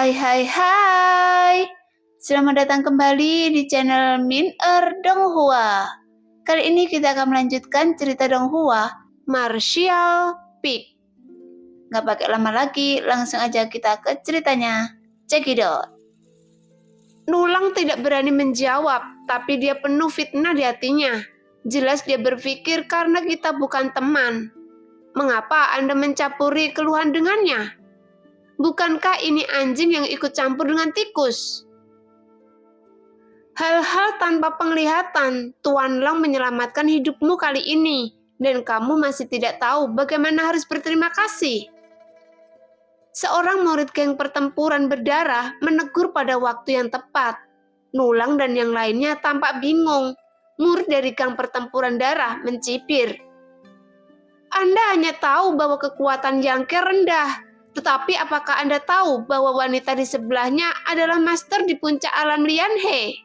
Hai. Selamat datang kembali di channel Min Donghua. Kali ini kita akan melanjutkan cerita Donghua, Martial Pig. Gak pakai lama lagi, langsung aja kita ke ceritanya. Check it out. Nulang tidak berani menjawab, tapi dia penuh fitnah di hatinya. Jelas dia berpikir karena kita bukan teman. Mengapa Anda mencampuri keluhan dengannya? Bukankah ini anjing yang ikut campur dengan tikus? Hal-hal tanpa penglihatan, Tuan Long menyelamatkan hidupmu kali ini, dan kamu masih tidak tahu bagaimana harus berterima kasih. Seorang murid geng pertempuran berdarah menegur pada waktu yang tepat. Nulang dan yang lainnya tampak bingung. Murid dari geng pertempuran darah mencibir. Anda hanya tahu bahwa kekuatan Yangke rendah, tetapi apakah Anda tahu bahwa wanita di sebelahnya adalah master di puncak alam Lianhe?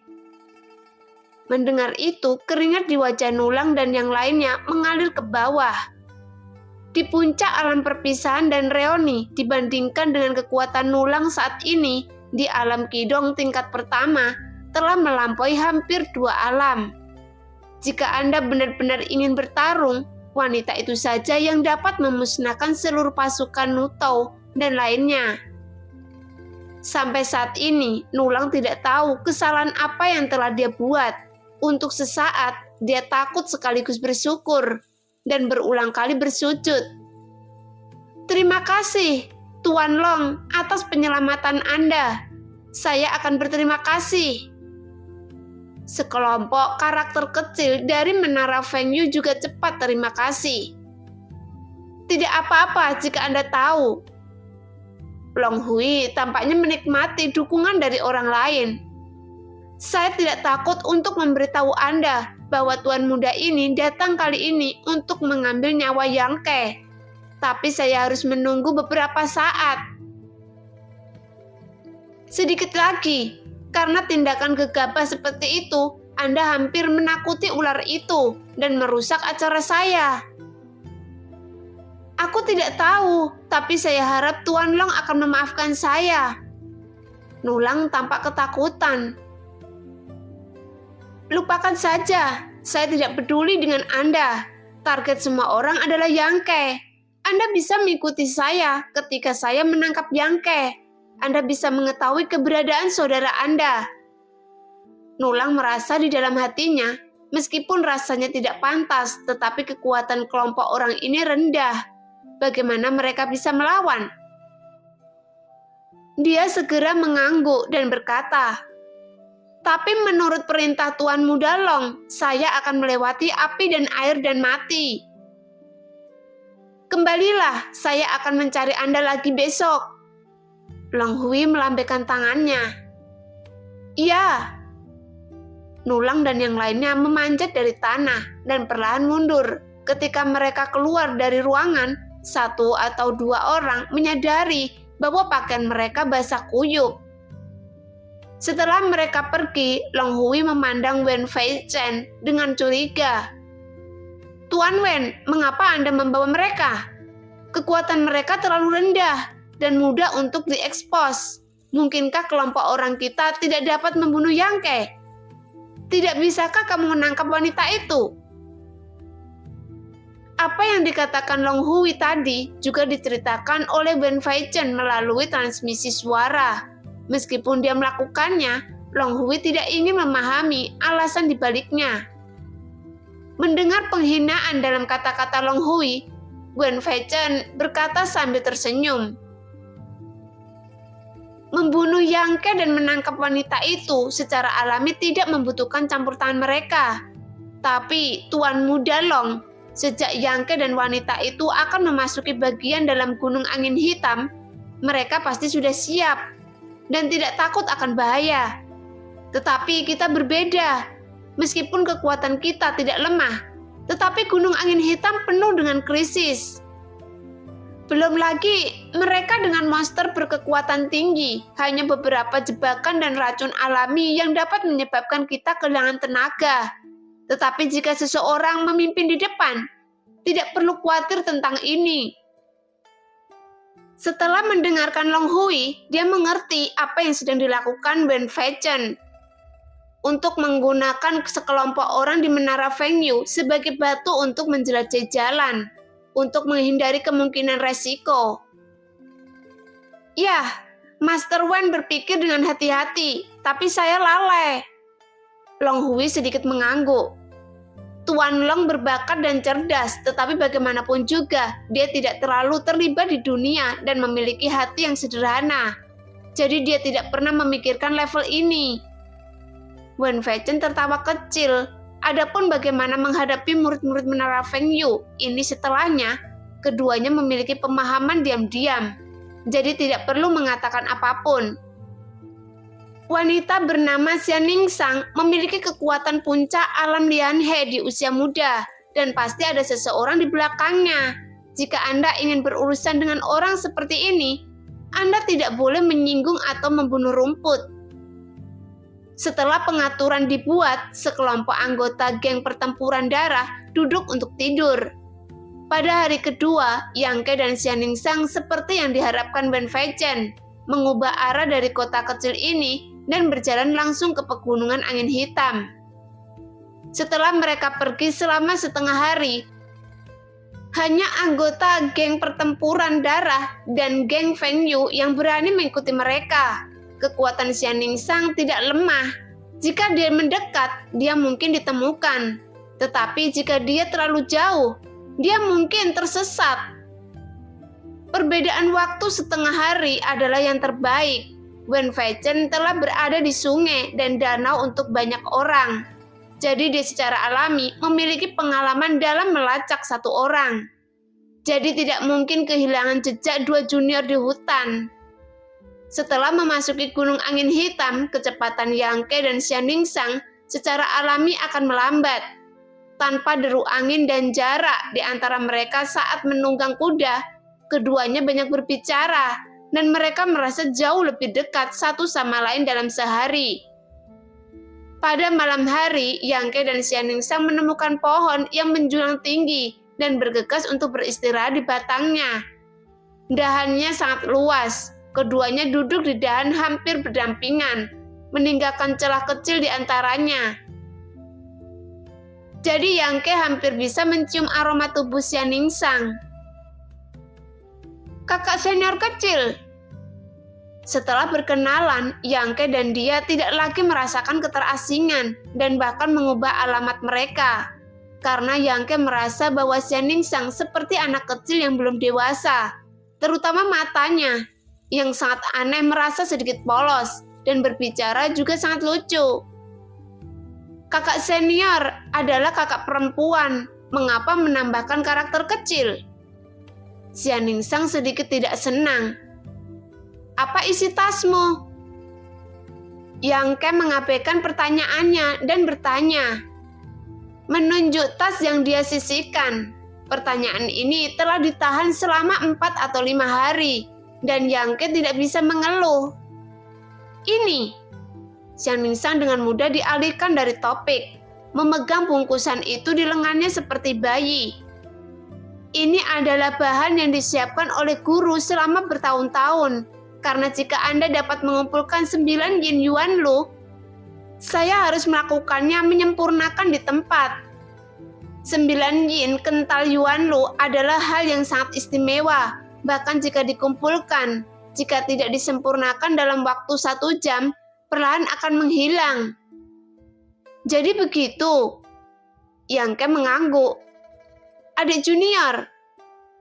Mendengar itu, keringat di wajah Nulang dan yang lainnya mengalir ke bawah. Di puncak alam perpisahan dan reoni dibandingkan dengan kekuatan Nulang saat ini di alam Kidong tingkat pertama telah melampaui hampir 2 alam. Jika Anda benar-benar ingin bertarung, wanita itu saja yang dapat memusnahkan seluruh pasukan Nutou dan lainnya. Sampai saat ini, Nulang tidak tahu kesalahan apa yang telah dia buat. Untuk sesaat, dia takut sekaligus bersyukur dan berulang kali bersujud. Terima kasih, Tuan Long, atas penyelamatan Anda. Saya akan berterima kasih. Sekelompok karakter kecil dari Menara Fengyu juga cepat terima kasih. Tidak apa-apa jika Anda tahu. Long Hui tampaknya menikmati dukungan dari orang lain. Saya tidak takut untuk memberitahu Anda bahwa tuan muda ini datang kali ini untuk mengambil nyawa Yangke. Tapi saya harus menunggu beberapa saat. Sedikit lagi, karena tindakan gegabah seperti itu, Anda hampir menakuti ular itu dan merusak acara saya. Aku tidak tahu, tapi saya harap Tuan Long akan memaafkan saya. Nulang tampak ketakutan. Lupakan saja, saya tidak peduli dengan Anda. Target semua orang adalah Yangke. Anda bisa mengikuti saya ketika saya menangkap Yangke. Anda bisa mengetahui keberadaan saudara Anda. Nulang merasa di dalam hatinya, meskipun rasanya tidak pantas, tetapi kekuatan kelompok orang ini rendah. Bagaimana mereka bisa melawan? Dia segera mengangguk dan berkata, tapi menurut perintah Tuan Muda Long, saya akan melewati api dan air dan mati. Kembalilah, saya akan mencari Anda lagi besok. Long Hui melambaikan tangannya. Iya. Nulang dan yang lainnya memanjat dari tanah dan perlahan mundur. Ketika mereka keluar dari ruangan, 1 atau 2 orang menyadari bahwa pakaian mereka basah kuyup. Setelah mereka pergi, Long Hui memandang Wen Fei Chen dengan curiga. Tuan Wen, mengapa Anda membawa mereka? Kekuatan mereka terlalu rendah dan mudah untuk diekspos. Mungkinkah kelompok orang kita tidak dapat membunuh Yangke? Tidak bisakah kamu menangkap wanita itu? Apa yang dikatakan Long Hui tadi juga diceritakan oleh Wen Fei Chen melalui transmisi suara. Meskipun dia melakukannya, Long Hui tidak ingin memahami alasan dibaliknya. Mendengar penghinaan dalam kata-kata Long Hui, Wen Fei Chen berkata sambil tersenyum. Membunuh Yangke dan menangkap wanita itu secara alami tidak membutuhkan campur tangan mereka. Tapi Tuan Muda Long, sejak Yangke dan wanita itu akan memasuki bagian dalam Gunung Angin Hitam, mereka pasti sudah siap dan tidak takut akan bahaya. Tetapi kita berbeda. Meskipun kekuatan kita tidak lemah, tetapi Gunung Angin Hitam penuh dengan krisis. Belum lagi, mereka dengan monster berkekuatan tinggi, hanya beberapa jebakan dan racun alami yang dapat menyebabkan kita kehilangan tenaga. Tetapi jika seseorang memimpin di depan, tidak perlu khawatir tentang ini. Setelah mendengarkan Long Hui, dia mengerti apa yang sedang dilakukan Wen Feichen untuk menggunakan sekelompok orang di Menara Fengyu sebagai batu untuk menjelajahi jalan, untuk menghindari kemungkinan resiko. Ya, Master Wen berpikir dengan hati-hati, tapi saya lalai. Long Hui sedikit mengangguk. Tuan Long berbakat dan cerdas, tetapi bagaimanapun juga, dia tidak terlalu terlibat di dunia dan memiliki hati yang sederhana. Jadi dia tidak pernah memikirkan level ini. Wen Feichen tertawa kecil. Adapun bagaimana menghadapi murid-murid Menara Fengyu, ini setelahnya, keduanya memiliki pemahaman diam-diam. Jadi tidak perlu mengatakan apapun. Wanita bernama Xian Ningxiang memiliki kekuatan puncak alam Lianhe di usia muda, dan pasti ada seseorang di belakangnya. Jika Anda ingin berurusan dengan orang seperti ini, Anda tidak boleh menyinggung atau membunuh rumput. Setelah pengaturan dibuat, sekelompok anggota geng pertempuran darah duduk untuk tidur. Pada hari kedua, Yang Ke dan Xian Ningxiang seperti yang diharapkan Wen Feichen, mengubah arah dari kota kecil ini dan berjalan langsung ke pegunungan angin hitam. Setelah mereka pergi selama setengah hari, hanya anggota geng pertempuran darah dan geng Fengyu yang berani mengikuti mereka. Kekuatan Xian Ningxiang tidak lemah. Jika dia mendekat, dia mungkin ditemukan. Tetapi jika dia terlalu jauh, dia mungkin tersesat. Perbedaan waktu setengah hari adalah yang terbaik. Wen Feichen telah berada di sungai dan danau untuk banyak orang. Jadi dia secara alami memiliki pengalaman dalam melacak satu orang. Jadi tidak mungkin kehilangan jejak dua junior di hutan. Setelah memasuki gunung angin hitam, kecepatan Yang Ke dan Xian Ningxiang secara alami akan melambat. Tanpa deru angin dan jarak di antara mereka saat menunggang kuda, keduanya banyak berbicara, dan mereka merasa jauh lebih dekat satu sama lain dalam sehari. Pada malam hari, Yang Ke dan Xian Ningxiang menemukan pohon yang menjulang tinggi dan bergegas untuk beristirahat di batangnya. Dahannya sangat luas, keduanya duduk di dahan hampir berdampingan, meninggalkan celah kecil di antaranya. Jadi Yang Ke hampir bisa mencium aroma tubuh Xian Ningxiang. Kakak senior kecil. Setelah berkenalan, Yang Ke dan dia tidak lagi merasakan keterasingan dan bahkan mengubah alamat mereka. Karena Yang Ke merasa bahwa Xian Ningxiang seperti anak kecil yang belum dewasa, terutama matanya, yang sangat aneh merasa sedikit polos dan berbicara juga sangat lucu. Kakak senior adalah kakak perempuan, mengapa menambahkan karakter kecil? Xian Ningxiang sedikit tidak senang. Apa isi tasmu? Yang Ke mengabaikan pertanyaannya dan bertanya. Menunjuk tas yang dia sisihkan. Pertanyaan ini telah ditahan selama 4 atau 5 hari, dan Yang Ke tidak bisa mengeluh. Ini. Xian Ningxiang dengan mudah dialihkan dari topik, memegang bungkusan itu di lengannya seperti bayi. Ini adalah bahan yang disiapkan oleh guru selama bertahun-tahun, karena jika Anda dapat mengumpulkan 9 yin yuan lu, saya harus melakukannya menyempurnakan di tempat. 9 yin kental yuan lu adalah hal yang sangat istimewa, bahkan jika dikumpulkan, jika tidak disempurnakan dalam waktu 1 jam, perlahan akan menghilang. Jadi begitu. Yang Ke mengangguk. Adik junior.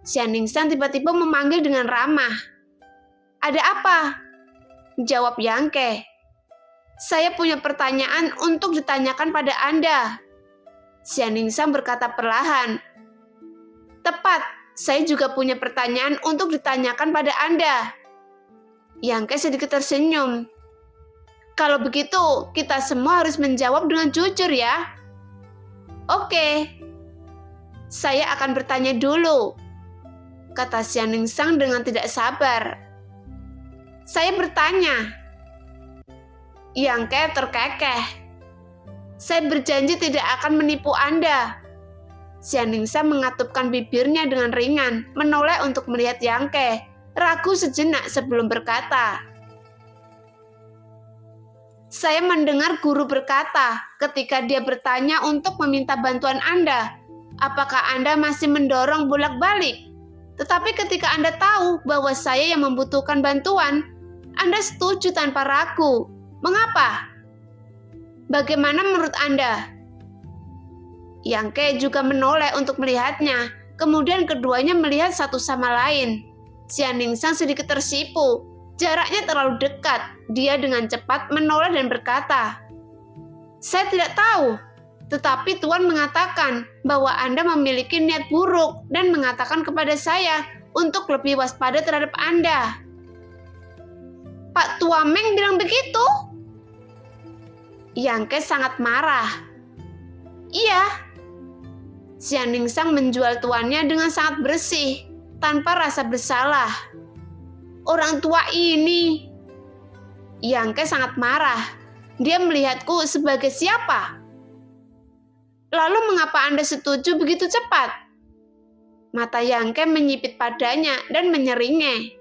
Xian Ningxiang tiba-tiba memanggil dengan ramah. Ada apa? Jawab Yang Ke. Saya punya pertanyaan untuk ditanyakan pada Anda. Xian Ningxiang berkata perlahan. Tepat, saya juga punya pertanyaan untuk ditanyakan pada Anda. Yang Ke sedikit tersenyum. Kalau begitu, kita semua harus menjawab dengan jujur ya. Oke. Saya akan bertanya dulu, kata Xian Ningxiang dengan tidak sabar. Saya bertanya. Yang Ke terkekeh. Saya berjanji tidak akan menipu Anda. Xian Ningxiang mengatupkan bibirnya dengan ringan, menoleh untuk melihat Yang Ke. ragu sejenak sebelum berkata. Saya mendengar guru berkata ketika dia bertanya untuk meminta bantuan Anda, apakah Anda masih mendorong bolak-balik? Tetapi ketika Anda tahu bahwa saya yang membutuhkan bantuan, Anda setuju tanpa ragu. Mengapa? Bagaimana menurut Anda? Yangke juga menoleh untuk melihatnya. Kemudian keduanya melihat satu sama lain. Xianningsang sedikit tersipu. Jaraknya terlalu dekat. Dia dengan cepat menoleh dan berkata, "Saya tidak tahu, tetapi Tuan mengatakan bahwa Anda memiliki niat buruk dan mengatakan kepada saya untuk lebih waspada terhadap Anda." Pak Tua Meng bilang begitu? Yangke sangat marah. Iya. Xianningsang menjual tuannya dengan sangat bersih, tanpa rasa bersalah. Orang tua ini. Yangke sangat marah. Dia melihatku sebagai siapa? Lalu mengapa Anda setuju begitu cepat? Mata Yangke menyipit padanya dan menyeringai.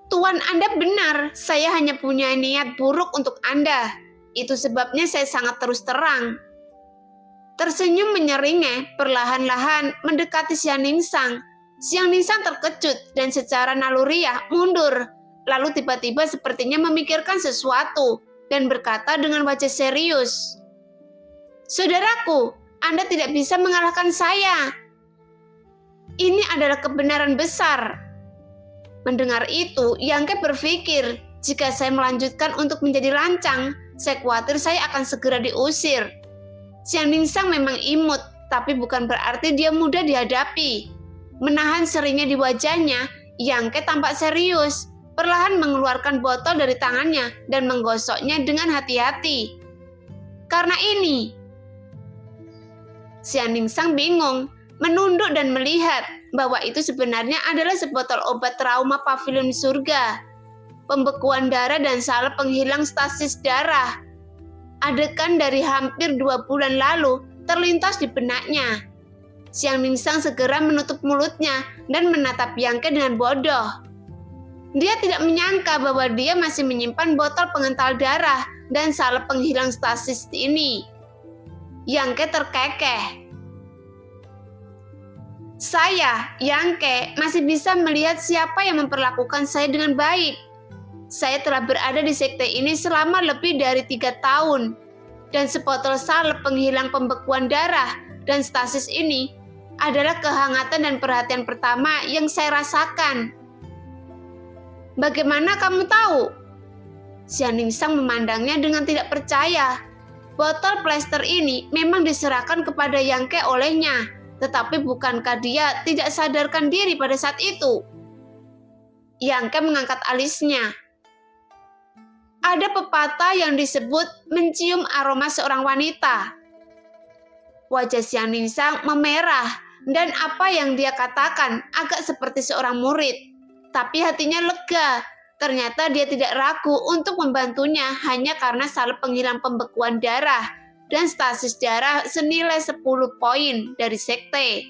Tuan Anda benar, saya hanya punya niat buruk untuk Anda. Itu sebabnya saya sangat terus terang. Tersenyum menyeringai, perlahan-lahan mendekati Xianningsang. Xianningsang terkejut dan secara naluriah mundur. Lalu tiba-tiba sepertinya memikirkan sesuatu dan berkata dengan wajah serius, "Saudaraku, Anda tidak bisa mengalahkan saya. Ini adalah kebenaran besar." Mendengar itu, Yangke berpikir, jika saya melanjutkan untuk menjadi lancang, saya khawatir saya akan segera diusir. Xianningsang memang imut, tapi bukan berarti dia mudah dihadapi. Menahan seringnya di wajahnya, Yangke tampak serius, perlahan mengeluarkan botol dari tangannya dan menggosoknya dengan hati-hati. Karena ini, Xianningsang bingung, menunduk dan melihat bahwa itu sebenarnya adalah sebotol obat trauma pavilion surga, pembekuan darah dan salep penghilang stasis darah. Adegan dari hampir 2 bulan lalu terlintas di benaknya. Xianningsang segera menutup mulutnya dan menatap Yangke dengan bodoh. Dia tidak menyangka bahwa dia masih menyimpan botol pengental darah dan salep penghilang stasis ini. Yangke terkekeh. Saya, Yangke, masih bisa melihat siapa yang memperlakukan saya dengan baik. Saya telah berada di sekte ini selama lebih dari 3 tahun. Dan sepotol salep penghilang pembekuan darah dan stasis ini adalah kehangatan dan perhatian pertama yang saya rasakan. Bagaimana kamu tahu? Xianningsang memandangnya dengan tidak percaya. Botol plester ini memang diserahkan kepada Yangke olehnya, tetapi bukankah dia tidak sadarkan diri pada saat itu? Yangke mengangkat alisnya. Ada pepatah yang disebut mencium aroma seorang wanita. Wajah Xianningsang memerah dan apa yang dia katakan agak seperti seorang murid. Tapi hatinya lega. Ternyata dia tidak ragu untuk membantunya hanya karena salep penghilang pembekuan darah dan stasis darah senilai 10 poin dari sekte.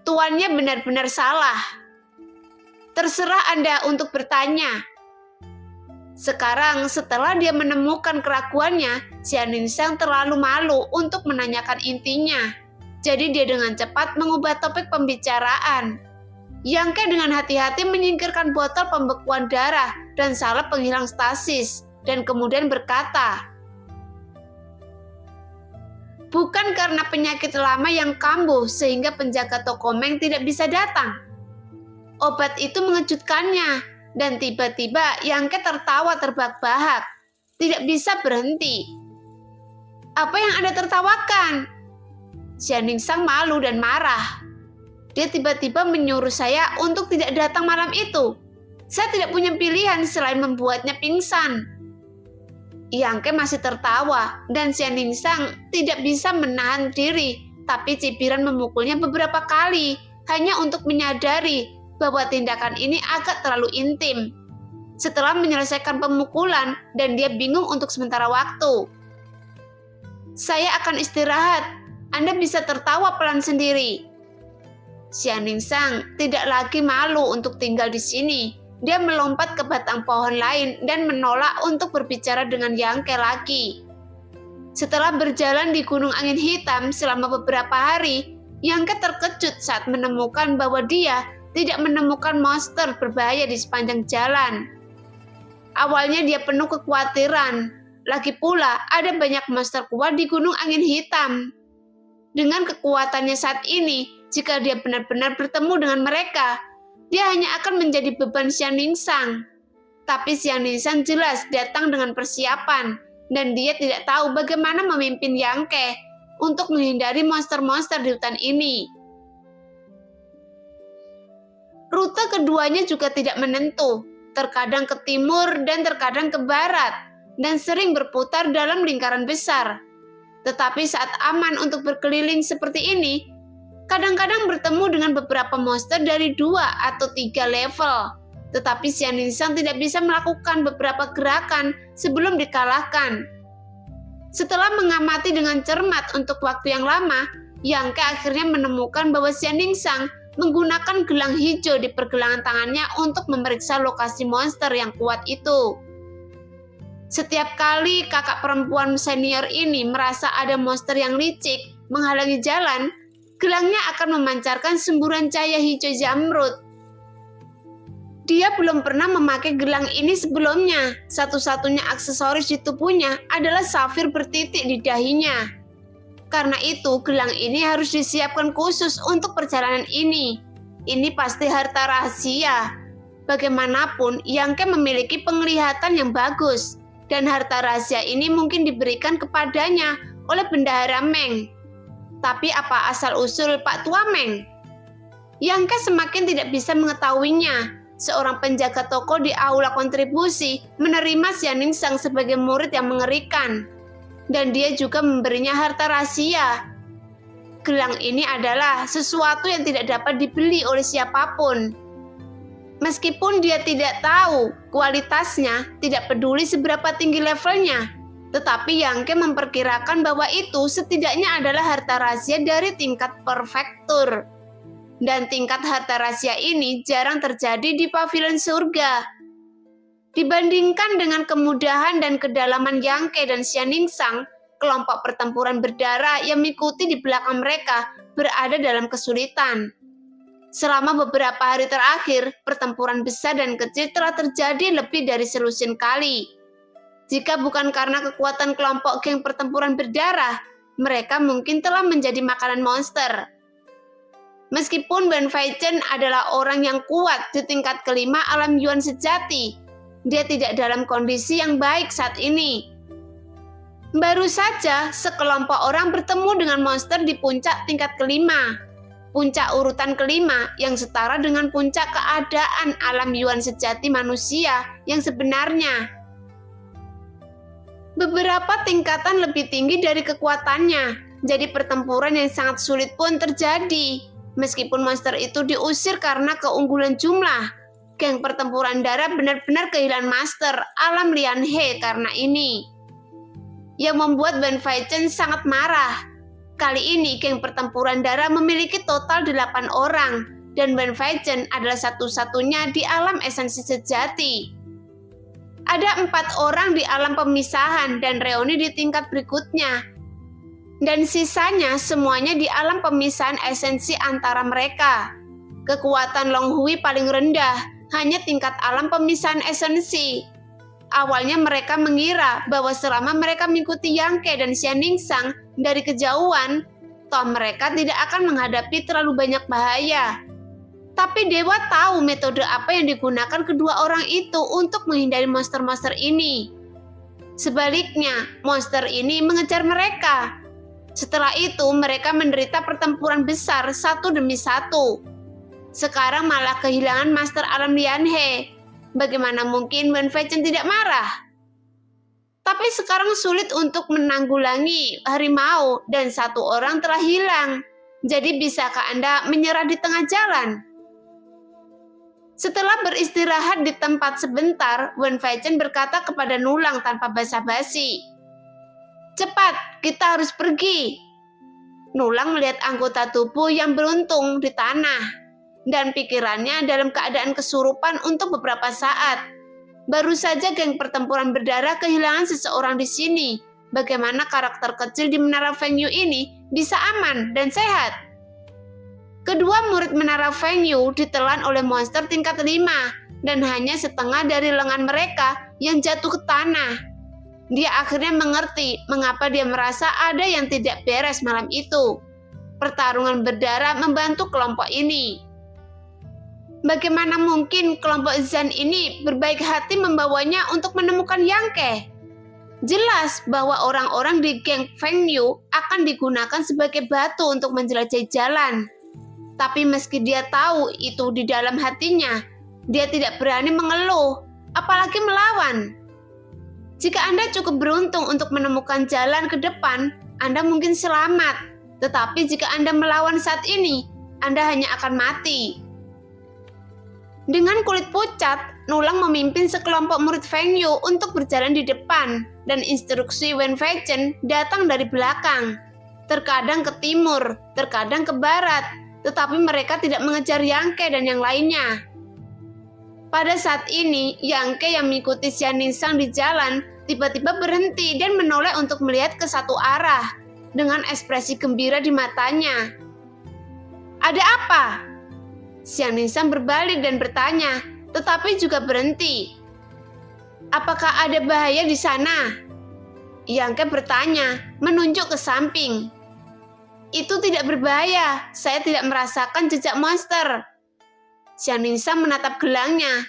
Tuannya benar-benar salah. Terserah Anda untuk bertanya. Sekarang setelah dia menemukan keraguannya, Xianningsang terlalu malu untuk menanyakan intinya. Jadi dia dengan cepat mengubah topik pembicaraan. Yangke dengan hati-hati menyingkirkan botol pembekuan darah dan salep penghilang stasis dan kemudian berkata, "Bukan karena penyakit lama yang kambuh sehingga penjaga toko Meng tidak bisa datang." Obat itu mengejutkannya. Dan tiba-tiba Yangke tertawa terbahak-bahak. Tidak bisa berhenti. Apa yang Anda tertawakan? Xianningsang malu dan marah. Dia tiba-tiba menyuruh saya untuk tidak datang malam itu. Saya tidak punya pilihan selain membuatnya pingsan. Yangke masih tertawa dan Xianningsang tidak bisa menahan diri, tapi cibiran memukulnya beberapa kali hanya untuk menyadari bahwa tindakan ini agak terlalu intim. Setelah menyelesaikan pemukulan dan dia bingung untuk sementara waktu. Saya akan istirahat. Anda bisa tertawa pelan sendiri. Xianingsang tidak lagi malu untuk tinggal di sini. Dia melompat ke batang pohon lain dan menolak untuk berbicara dengan Yang Ke lagi. Setelah berjalan di Gunung Angin Hitam selama beberapa hari, Yang Ke terkejut saat menemukan bahwa dia tidak menemukan monster berbahaya di sepanjang jalan. Awalnya dia penuh kekhawatiran. Lagi pula, ada banyak monster kuat di Gunung Angin Hitam. Dengan kekuatannya saat ini, jika dia benar-benar bertemu dengan mereka, dia hanya akan menjadi beban Xianingsang. Tapi Xianingsang jelas datang dengan persiapan, dan dia tidak tahu bagaimana memimpin Yang Ke untuk menghindari monster-monster di hutan ini. Rute keduanya juga tidak menentu, terkadang ke timur dan terkadang ke barat, dan sering berputar dalam lingkaran besar. Tetapi saat aman untuk berkeliling seperti ini, kadang-kadang bertemu dengan beberapa monster dari 2 atau 3 level. Tetapi Xianingsang tidak bisa melakukan beberapa gerakan sebelum dikalahkan. Setelah mengamati dengan cermat untuk waktu yang lama, Yang Ke akhirnya menemukan bahwa Xianingsang menggunakan gelang hijau di pergelangan tangannya untuk memeriksa lokasi monster yang kuat itu. Setiap kali kakak perempuan senior ini merasa ada monster yang licik menghalangi jalan, gelangnya akan memancarkan semburan cahaya hijau zamrud. Dia belum pernah memakai gelang ini sebelumnya. Satu-satunya aksesoris di tubuhnya adalah safir bertitik di dahinya. Karena itu, gelang ini harus disiapkan khusus untuk perjalanan ini. Ini pasti harta rahasia. Bagaimanapun, Yang Ke memiliki penglihatan yang bagus. Dan harta rahasia ini mungkin diberikan kepadanya oleh Bendahara Meng. Tapi apa asal-usul Pak Tua Meng? Yang Ke semakin tidak bisa mengetahuinya. Seorang penjaga toko di aula kontribusi menerima Xianingsang sebagai murid yang mengerikan. Dan dia juga memberinya harta rahasia. Gelang ini adalah sesuatu yang tidak dapat dibeli oleh siapapun. Meskipun dia tidak tahu kualitasnya, tidak peduli seberapa tinggi levelnya, tetapi Yang Ke memperkirakan bahwa itu setidaknya adalah harta rahasia dari tingkat perfektur. Dan tingkat harta rahasia ini jarang terjadi di pavilion surga. Dibandingkan dengan kemudahan dan kedalaman Yang Ke dan Xianingsang, kelompok pertempuran berdarah yang mengikuti di belakang mereka berada dalam kesulitan. Selama beberapa hari terakhir, pertempuran besar dan kecil telah terjadi lebih dari selusin kali. Jika bukan karena kekuatan kelompok geng pertempuran berdarah, mereka mungkin telah menjadi makanan monster. Meskipun Wen Feichen adalah orang yang kuat di tingkat kelima alam Yuan sejati, dia tidak dalam kondisi yang baik saat ini. Baru saja sekelompok orang bertemu dengan monster di puncak tingkat kelima. Puncak urutan kelima yang setara dengan puncak keadaan alam Yuan sejati manusia yang sebenarnya. Beberapa tingkatan lebih tinggi dari kekuatannya, jadi pertempuran yang sangat sulit pun terjadi. Meskipun monster itu diusir karena keunggulan jumlah, geng pertempuran darah benar-benar kehilangan master alam Lian He karena ini. Yang membuat Wen Feichen sangat marah. Kali ini geng pertempuran darah memiliki total 8 orang, dan Wen Feichen adalah satu-satunya di alam esensi sejati. Ada 4 orang di alam pemisahan dan reuni di tingkat berikutnya. Dan sisanya semuanya di alam pemisahan esensi antara mereka. Kekuatan Long Hui paling rendah, hanya tingkat alam pemisahan esensi. Awalnya mereka mengira bahwa selama mereka mengikuti Yang Ke dan Xianingsang dari kejauhan, toh mereka tidak akan menghadapi terlalu banyak bahaya. Tapi Dewa tahu metode apa yang digunakan kedua orang itu untuk menghindari monster-monster ini. Sebaliknya, monster ini mengejar mereka. Setelah itu, mereka menderita pertempuran besar satu demi satu. Sekarang malah kehilangan Master Alam Lian He. Bagaimana mungkin Wen Feichen tidak marah? Tapi sekarang sulit untuk menanggulangi harimau dan 1 orang telah hilang. Jadi bisakah Anda menyerah di tengah jalan? Setelah beristirahat di tempat sebentar, Wen Feichen berkata kepada Nulang tanpa basa-basi, "Cepat, kita harus pergi." Nulang melihat anggota tubuh yang beruntung di tanah, dan pikirannya dalam keadaan kesurupan untuk beberapa saat. Baru saja geng pertempuran berdarah kehilangan seseorang di sini. Bagaimana karakter kecil di Menara Feng Yu ini bisa aman dan sehat? Kedua murid Menara Feng Yu ditelan oleh monster tingkat 5, dan hanya setengah dari lengan mereka yang jatuh ke tanah. Dia akhirnya mengerti mengapa dia merasa ada yang tidak beres malam itu. Pertarungan berdarah membantu kelompok ini. Bagaimana mungkin kelompok Zan ini berbaik hati membawanya untuk menemukan Yang Ke? Jelas bahwa orang-orang di geng Feng Yu akan digunakan sebagai batu untuk menjelajahi jalan. Tapi meski dia tahu itu di dalam hatinya, dia tidak berani mengeluh, apalagi melawan. Jika Anda cukup beruntung untuk menemukan jalan ke depan, Anda mungkin selamat. Tetapi jika Anda melawan saat ini, Anda hanya akan mati. Dengan kulit pucat, Nulang memimpin sekelompok murid Feng Yu untuk berjalan di depan, dan instruksi Wen Feichen datang dari belakang. Terkadang ke timur, terkadang ke barat, tetapi mereka tidak mengejar Yang Ke dan yang lainnya. Pada saat ini, Yang Ke yang mengikuti Xian Ningsang di jalan tiba-tiba berhenti dan menoleh untuk melihat ke satu arah dengan ekspresi gembira di matanya. "Ada apa?" Xian Ningsang berbalik dan bertanya, tetapi juga berhenti. "Apakah ada bahaya di sana?" Yang Ke bertanya, menunjuk ke samping. "Itu tidak berbahaya, saya tidak merasakan jejak monster." Xian Ningsang menatap gelangnya.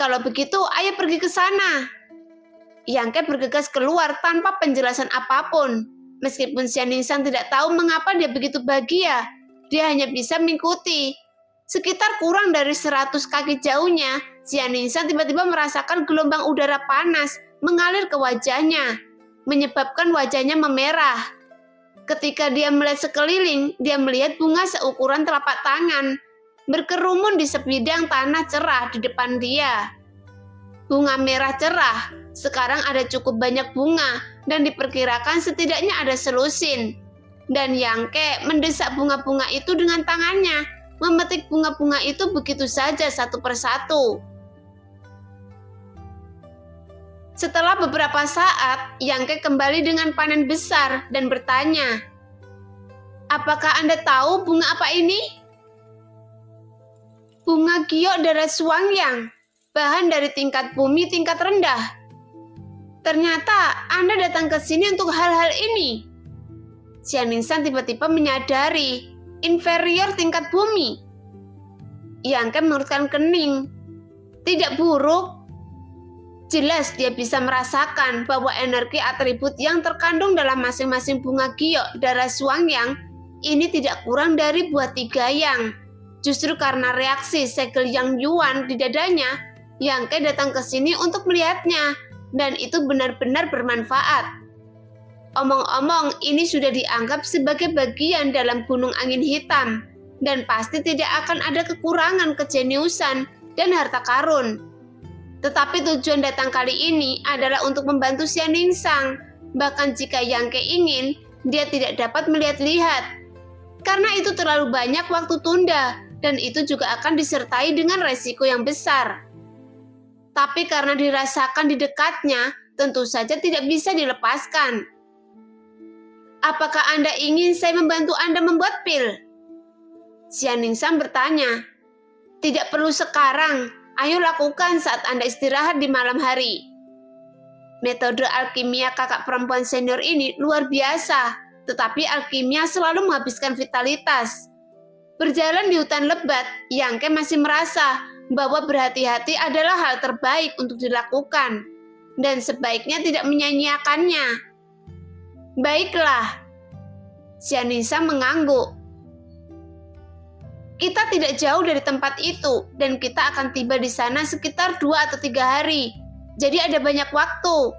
"Kalau begitu, ayo pergi ke sana." Yang Ke bergegas keluar tanpa penjelasan apapun. Meskipun Xian Ningsang tidak tahu mengapa dia begitu bahagia, dia hanya bisa mengikuti. Sekitar kurang dari 100 kaki jauhnya, Xian Ningsang tiba-tiba merasakan gelombang udara panas mengalir ke wajahnya, menyebabkan wajahnya memerah. Ketika dia melihat sekeliling, dia melihat bunga seukuran telapak tangan berkerumun di sebidang tanah cerah di depan dia. Bunga merah cerah, sekarang ada cukup banyak bunga dan diperkirakan setidaknya ada selusin. Dan Yang Ke mendesak bunga-bunga itu dengan tangannya, memetik bunga-bunga itu begitu saja satu persatu. Setelah beberapa saat, Yang Ke kembali dengan panen besar dan bertanya, "Apakah Anda tahu bunga apa ini?" "Bunga giok darah Shuangyang, bahan dari tingkat bumi tingkat rendah." "Ternyata Anda datang ke sini untuk hal-hal ini." Xian Ningsang tiba-tiba menyadari inferior tingkat bumi. Yang Ke menurutkan kening. Tidak buruk. Jelas dia bisa merasakan bahwa energi atribut yang terkandung dalam masing-masing bunga giok darah Shuangyang ini tidak kurang dari buah tigayang. Justru karena reaksi segel Yang Yuan di dadanya, Yang Ke datang ke sini untuk melihatnya, dan itu benar-benar bermanfaat. Omong-omong, ini sudah dianggap sebagai bagian dalam gunung angin hitam, dan pasti tidak akan ada kekurangan kejeniusan dan harta karun. Tetapi tujuan datang kali ini adalah untuk membantu Xian Ningsang. Bahkan jika Yang Ke ingin, dia tidak dapat melihat-lihat. Karena itu terlalu banyak waktu tunda, dan itu juga akan disertai dengan resiko yang besar. Tapi karena dirasakan di dekatnya, tentu saja tidak bisa dilepaskan. "Apakah Anda ingin saya membantu Anda membuat pil?" Xian Ningsang bertanya. "Tidak perlu sekarang, ayo lakukan saat Anda istirahat di malam hari." Metode alkimia kakak perempuan senior ini luar biasa, tetapi alkimia selalu menghabiskan vitalitas. Berjalan di hutan lebat, Yang Ke masih merasa bahwa berhati-hati adalah hal terbaik untuk dilakukan, dan sebaiknya tidak menyanyiakannya. "Baiklah." Xian Ningsang mengangguk. "Kita tidak jauh dari tempat itu, dan kita akan tiba di sana sekitar 2 atau 3 hari. Jadi ada banyak waktu."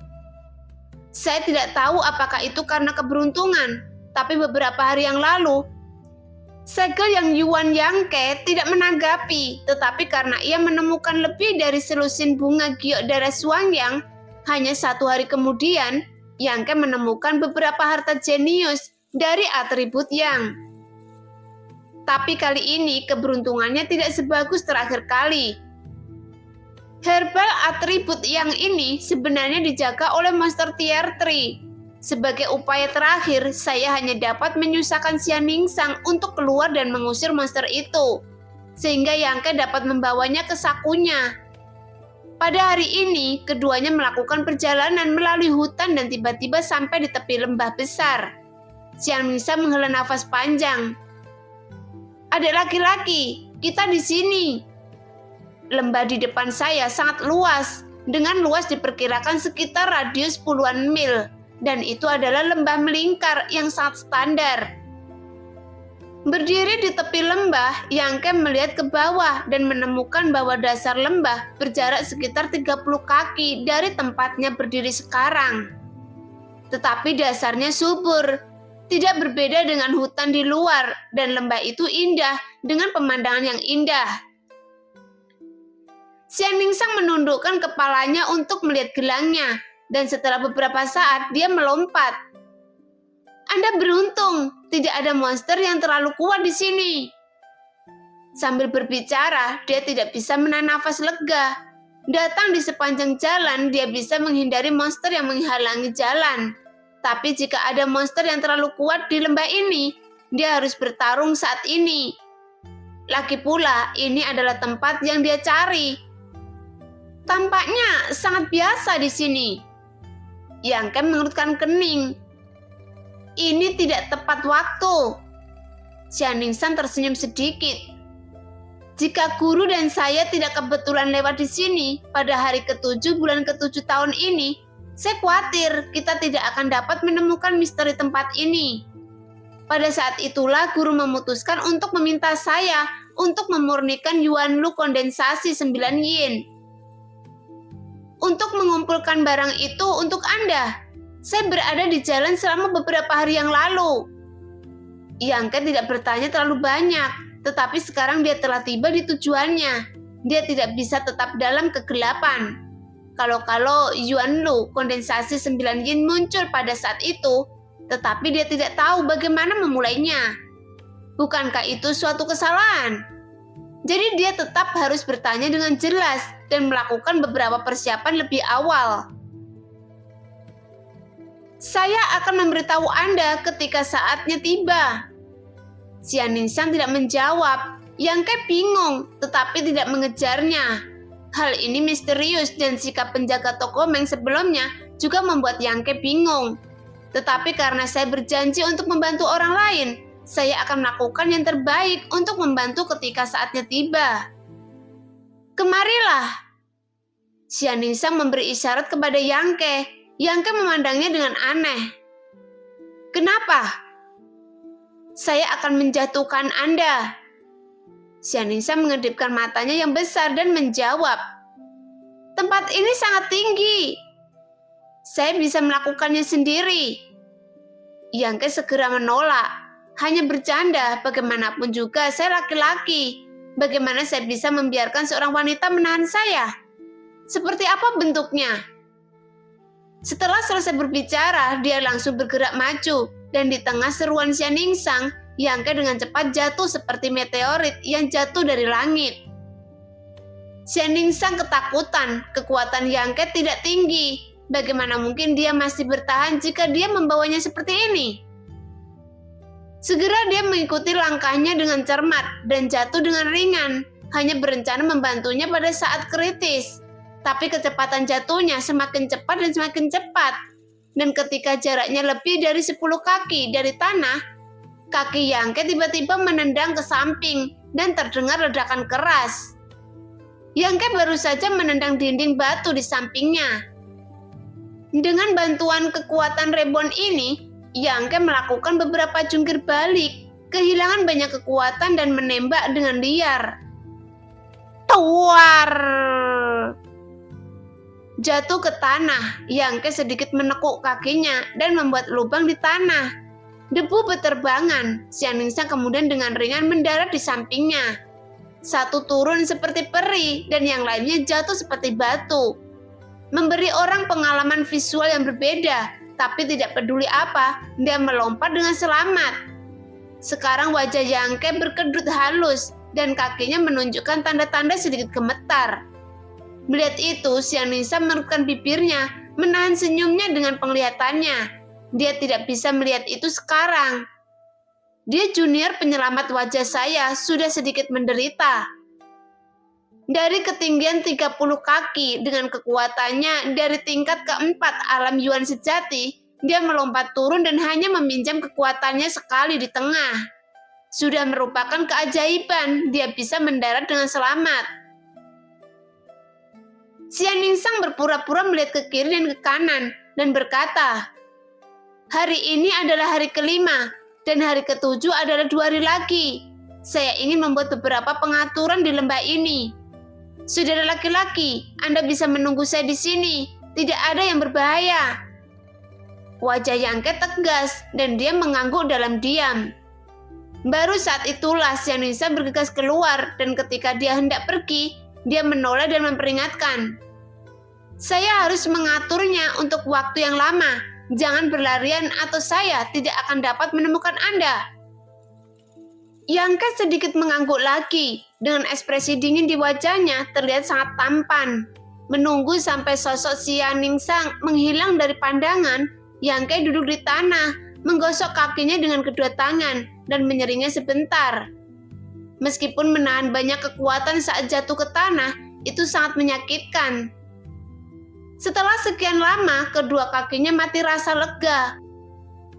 Saya tidak tahu apakah itu karena keberuntungan, tapi beberapa hari yang lalu, segel Yang Yuan Yang Ke tidak menanggapi, tetapi karena ia menemukan lebih dari selusin bunga giok darah Shuangyang, hanya 1 hari kemudian, Yang Ke menemukan beberapa harta jenius dari atribut Yang. Tapi kali ini keberuntungannya tidak sebagus terakhir kali. Herbal atribut Yang ini sebenarnya dijaga oleh monster tier 3. Sebagai upaya terakhir, saya hanya dapat menyusahkan Xianningsang untuk keluar dan mengusir monster itu, sehingga Yang Ke dapat membawanya ke sakunya. Pada hari ini, keduanya melakukan perjalanan melalui hutan dan tiba-tiba sampai di tepi lembah besar. Xianningsang menghela nafas panjang. "Adik laki-laki, kita di sini." Lembah di depan saya sangat luas, dengan luas diperkirakan sekitar radius puluhan mil. Dan itu adalah lembah melingkar yang sangat standar. Berdiri di tepi lembah, Yang Ke melihat ke bawah dan menemukan bahwa dasar lembah berjarak sekitar 30 kaki dari tempatnya berdiri sekarang. Tetapi dasarnya subur, tidak berbeda dengan hutan di luar, dan lembah itu indah dengan pemandangan yang indah. Xianningsang menundukkan kepalanya untuk melihat gelangnya. Dan setelah beberapa saat, dia melompat. "Anda beruntung, tidak ada monster yang terlalu kuat di sini." Sambil berbicara, dia tidak bisa menahan nafas lega. Datang di sepanjang jalan, dia bisa menghindari monster yang menghalangi jalan. Tapi jika ada monster yang terlalu kuat di lembah ini, dia harus bertarung saat ini. Lagi pula, ini adalah tempat yang dia cari. Tampaknya sangat biasa di sini. Yang Ke mengerutkan kening. Ini tidak tepat waktu. Xianningsang tersenyum sedikit. Jika guru dan saya tidak kebetulan lewat di sini pada hari ke-7 bulan ke-7 tahun ini, saya khawatir kita tidak akan dapat menemukan misteri tempat ini. Pada saat itulah guru memutuskan untuk meminta saya untuk memurnikan Yuanlu kondensasi 9 yin. Untuk mengumpulkan barang itu untuk Anda. Saya berada di jalan selama beberapa hari yang lalu. Yang Ke tidak bertanya terlalu banyak, tetapi sekarang dia telah tiba di tujuannya. Dia tidak bisa tetap dalam kegelapan. Kalau Yuanlu kondensasi 9 yin muncul pada saat itu, tetapi dia tidak tahu bagaimana memulainya. Bukankah itu suatu kesalahan? Jadi dia tetap harus bertanya dengan jelas dan melakukan beberapa persiapan lebih awal. "Saya akan memberitahu Anda ketika saatnya tiba." Xianningsang tidak menjawab. Yang Ke bingung, tetapi tidak mengejarnya. Hal ini misterius dan sikap penjaga toko Meng sebelumnya juga membuat Yang Ke bingung. Tetapi karena saya berjanji untuk membantu orang lain, saya akan melakukan yang terbaik untuk membantu ketika saatnya tiba. "Kemarilah." Xianningsang memberi isyarat kepada Yang Ke. Yang Ke memandangnya dengan aneh. "Kenapa?" "Saya akan menjatuhkan Anda." Xianningsang mengedipkan matanya yang besar dan menjawab, "Tempat ini sangat tinggi. Saya bisa melakukannya sendiri." Yang Ke segera menolak. "Hanya bercanda, bagaimanapun juga saya laki-laki. Bagaimana saya bisa membiarkan seorang wanita menahan saya? Seperti apa bentuknya?" Setelah selesai berbicara, dia langsung bergerak maju, dan di tengah seruan Xianningsang, Yang Ke dengan cepat jatuh seperti meteorit yang jatuh dari langit. Xianningsang ketakutan, kekuatan Yang Ke tidak tinggi. Bagaimana mungkin dia masih bertahan jika dia membawanya seperti ini? Segera dia mengikuti langkahnya dengan cermat dan jatuh dengan ringan, hanya berencana membantunya pada saat kritis. Tapi kecepatan jatuhnya semakin cepat dan semakin cepat. Dan ketika jaraknya lebih dari 10 kaki dari tanah, kaki Yang Ke tiba-tiba menendang ke samping dan terdengar ledakan keras. Yang Ke baru saja menendang dinding batu di sampingnya. Dengan bantuan kekuatan reborn ini, Yang Ke melakukan beberapa jungkir balik, kehilangan banyak kekuatan dan menembak dengan liar. Tuar! Jatuh ke tanah, Yang Ke sedikit menekuk kakinya dan membuat lubang di tanah. Debu beterbangan, Xianningsang kemudian dengan ringan mendarat di sampingnya. Satu turun seperti peri dan yang lainnya jatuh seperti batu. Memberi orang pengalaman visual yang berbeda, tapi tidak peduli apa, dia melompat dengan selamat. Sekarang wajah Yangke berkedut halus dan kakinya menunjukkan tanda-tanda sedikit gemetar. Melihat itu, Xianningsha mengerutkan bibirnya, menahan senyumnya dengan penglihatannya. Dia tidak bisa melihat itu sekarang. Dia junior penyelamat wajah saya, sudah sedikit menderita. Dari ketinggian 30 kaki dengan kekuatannya dari tingkat keempat alam Yuan sejati, dia melompat turun dan hanya meminjam kekuatannya sekali di tengah. Sudah merupakan keajaiban, dia bisa mendarat dengan selamat. Xianningsha berpura-pura melihat ke kiri dan ke kanan dan berkata, "Hari ini adalah hari kelima dan hari ketujuh adalah 2 hari lagi. Saya ingin membuat beberapa pengaturan di lembah ini. Saudara laki-laki, Anda bisa menunggu saya di sini. Tidak ada yang berbahaya." Wajah Yangke tegas dan dia mengangguk dalam diam. Baru saat itulah Xianningsha bergegas keluar dan ketika dia hendak pergi, dia menoleh dan memperingatkan. "Saya harus mengaturnya untuk waktu yang lama. Jangan berlarian atau saya tidak akan dapat menemukan Anda." Yangke sedikit mengangguk lagi. Dengan ekspresi dingin di wajahnya terlihat sangat tampan. Menunggu sampai sosok Xianningsha menghilang dari pandangan, Yangke duduk di tanah, menggosok kakinya dengan kedua tangan dan menyeringnya sebentar. Meskipun menahan banyak kekuatan saat jatuh ke tanah, itu sangat menyakitkan. Setelah sekian lama, kedua kakinya mati rasa lega.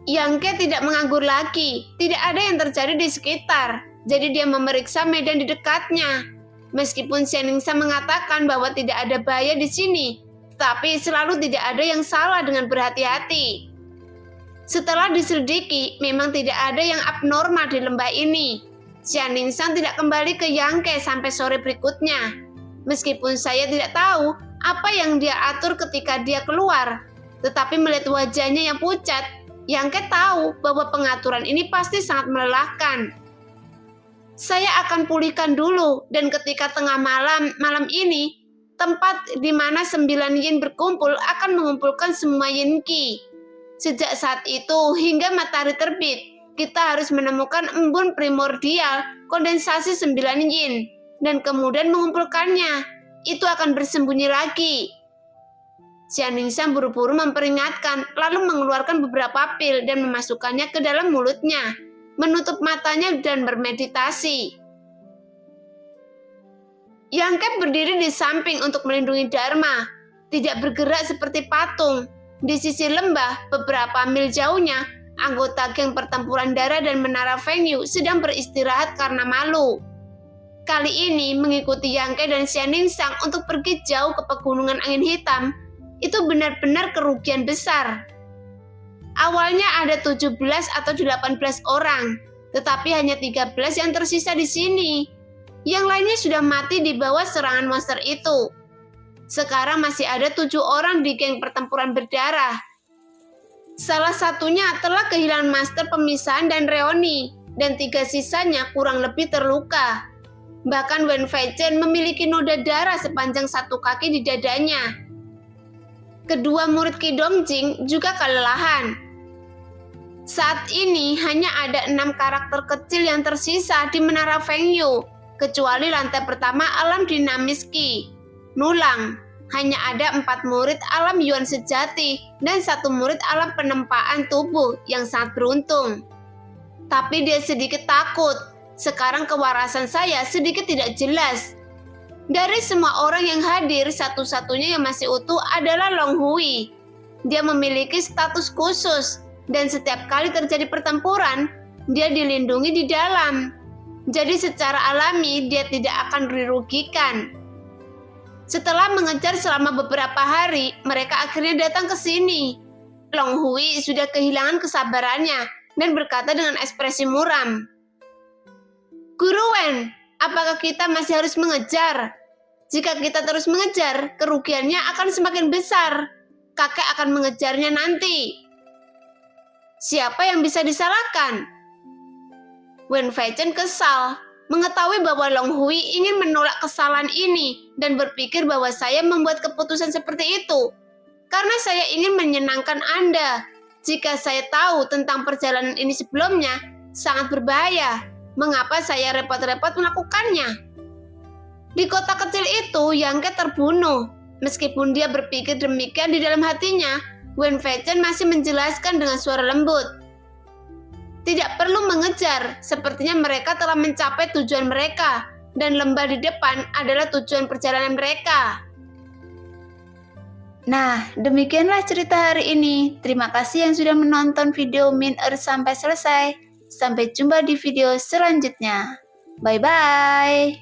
Yangke tidak menganggur lagi, tidak ada yang terjadi di sekitar, jadi dia memeriksa medan di dekatnya. Meskipun Xianningsha mengatakan bahwa tidak ada bahaya di sini, tetapi selalu tidak ada yang salah dengan berhati-hati. Setelah diselidiki, memang tidak ada yang abnormal di lembah ini. Xianningsha tidak kembali ke Yangke sampai sore berikutnya. Meskipun saya tidak tahu apa yang dia atur ketika dia keluar, tetapi melihat wajahnya yang pucat, Yangke tahu bahwa pengaturan ini pasti sangat melelahkan. Saya akan pulihkan dulu, dan ketika tengah malam ini, tempat di mana 9 yin berkumpul akan mengumpulkan semua yin qi. Sejak saat itu hingga matahari terbit, kita harus menemukan embun primordial kondensasi 9 yin dan kemudian mengumpulkannya. Itu akan bersembunyi lagi. Xianningsha buru-buru memperingatkan, lalu mengeluarkan beberapa pil dan memasukkannya ke dalam mulutnya, menutup matanya dan bermeditasi. Yangke berdiri di samping untuk melindungi Dharma, tidak bergerak seperti patung. Di sisi lembah, beberapa mil jauhnya, anggota geng pertempuran darah dan menara Fengyu sedang beristirahat karena malu. Kali ini mengikuti Yangke dan Xianningsha untuk pergi jauh ke pegunungan angin hitam, itu benar-benar kerugian besar. Awalnya ada 17 atau 18 orang, tetapi hanya 13 yang tersisa di sini. Yang lainnya sudah mati di bawah serangan monster itu. Sekarang masih ada 7 orang di geng pertempuran berdarah. Salah satunya telah kehilangan master pemisahan dan reoni, dan 3 sisanya kurang lebih terluka. Bahkan Wen Feichen memiliki noda darah sepanjang 1 kaki di dadanya. Kedua murid Qi Dongjing juga kelelahan. Saat ini hanya ada 6 karakter kecil yang tersisa di menara Fengyu, kecuali lantai pertama alam dinamis Qi. Nulang, hanya ada 4 murid alam Yuan sejati dan 1 murid alam penempaan tubuh yang sangat beruntung. Tapi dia sedikit takut. Sekarang kewarasan saya sedikit tidak jelas. Dari semua orang yang hadir, satu-satunya yang masih utuh adalah Long Hui. Dia memiliki status khusus, dan setiap kali terjadi pertempuran, dia dilindungi di dalam. Jadi secara alami dia tidak akan dirugikan. Setelah mengejar selama beberapa hari, mereka akhirnya datang ke sini. Long Hui sudah kehilangan kesabarannya dan berkata dengan ekspresi muram, "Guru Wen, apakah kita masih harus mengejar? Jika kita terus mengejar, kerugiannya akan semakin besar. Kakek akan mengejarnya nanti." Siapa yang bisa disalahkan? Wen Feichen kesal, mengetahui bahwa Long Hui ingin menolak kesalahan ini dan berpikir bahwa saya membuat keputusan seperti itu. Karena saya ingin menyenangkan Anda. Jika saya tahu tentang perjalanan ini sebelumnya, sangat berbahaya. Mengapa saya repot-repot melakukannya? Di kota kecil itu, Yangke terbunuh. Meskipun dia berpikir demikian di dalam hatinya, Wen Feichen masih menjelaskan dengan suara lembut. Tidak perlu mengejar, sepertinya mereka telah mencapai tujuan mereka, dan lembah di depan adalah tujuan perjalanan mereka. Nah, demikianlah cerita hari ini. Terima kasih yang sudah menonton video Min Earth sampai selesai. Sampai jumpa di video selanjutnya. Bye-bye.